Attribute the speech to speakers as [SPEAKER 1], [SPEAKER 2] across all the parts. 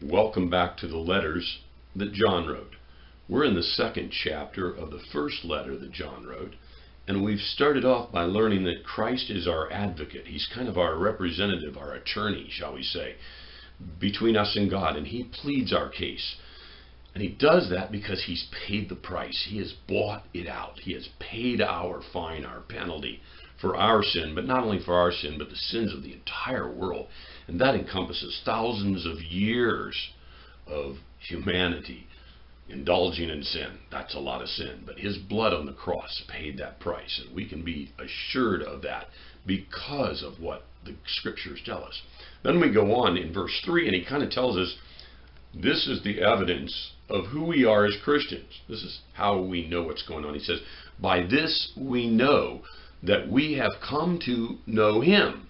[SPEAKER 1] Welcome back to the letters that John wrote. We're in the second chapter of the first letter that John wrote, and we've started off by learning that Christ is our advocate. He's kind of our representative, our attorney, shall we say, between us and God, and he pleads our case. And he does that because he's paid the price. He has bought it out. He has paid our fine, our penalty for our sin, but not only for our sin, but the sins of the entire world. And that encompasses thousands of years of humanity indulging in sin. That's a lot of sin. But his blood on the cross paid that price. And we can be assured of that because of what the scriptures tell us. Then we go on in verse 3, and he kind of tells us this is the evidence of who we are as Christians. This is how we know what's going on. He says, by this we know that we have come to know him.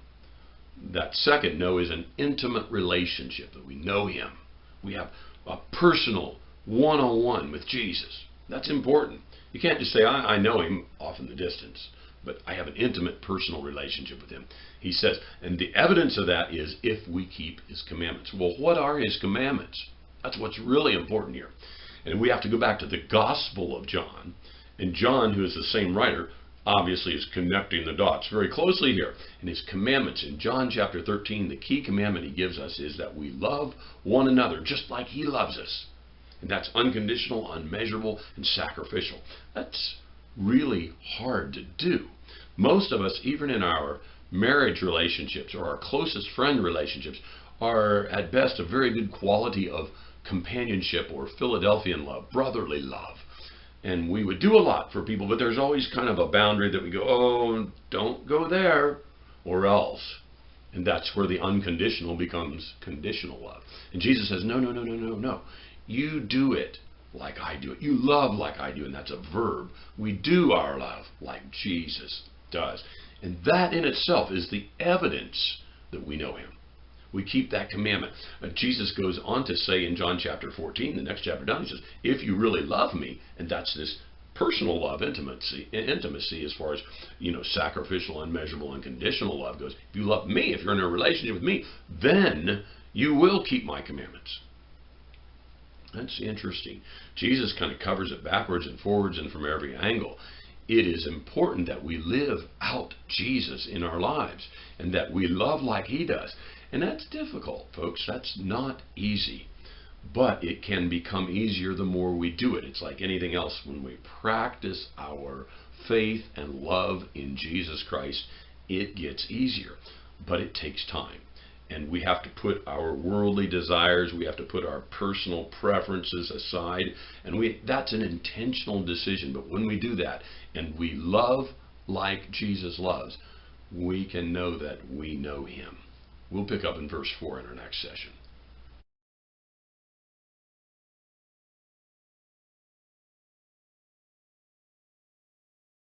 [SPEAKER 1] That second know is an intimate relationship, that we know him. We have a personal one-on-one with Jesus. That's important. You can't just say, I know him off in the distance, but I have an intimate personal relationship with him. He says, and the evidence of that is if we keep his commandments. Well, what are his commandments? That's what's really important here. And we have to go back to the Gospel of John. And John, who is the same writer, obviously is connecting the dots very closely here. And his commandments in John chapter 13, the key commandment he gives us is that we love one another just like he loves us. And that's unconditional, unmeasurable, and sacrificial. That's really hard to do. Most of us, even in our marriage relationships or our closest friend relationships, are at best a very good quality of companionship or Philadelphian love, brotherly love. And we would do a lot for people, but there's always kind of a boundary that we go, oh, don't go there, or else. And that's where the unconditional becomes conditional love. And Jesus says, no, no, no, no, no, no. You do it like I do it. You love like I do, and that's a verb. We do our love like Jesus does. And that in itself is the evidence that we know him. We keep that commandment. Jesus goes on to say in John chapter 14, the next chapter down, he says, if you really love me, and that's this personal love, intimacy as far as, sacrificial, unmeasurable, unconditional love goes. If you love me, if you're in a relationship with me, then you will keep my commandments. That's interesting. Jesus kind of covers it backwards and forwards and from every angle. It is important that we live out Jesus in our lives and that we love like he does. And that's difficult, folks. That's not easy. But it can become easier the more we do it. It's like anything else. When we practice our faith and love in Jesus Christ, it gets easier. But it takes time. And we have to put our worldly desires, we have to put our personal preferences aside. And that's an intentional decision. But when we do that and we love like Jesus loves, we can know that we know him. We'll pick up in verse 4 in our next session.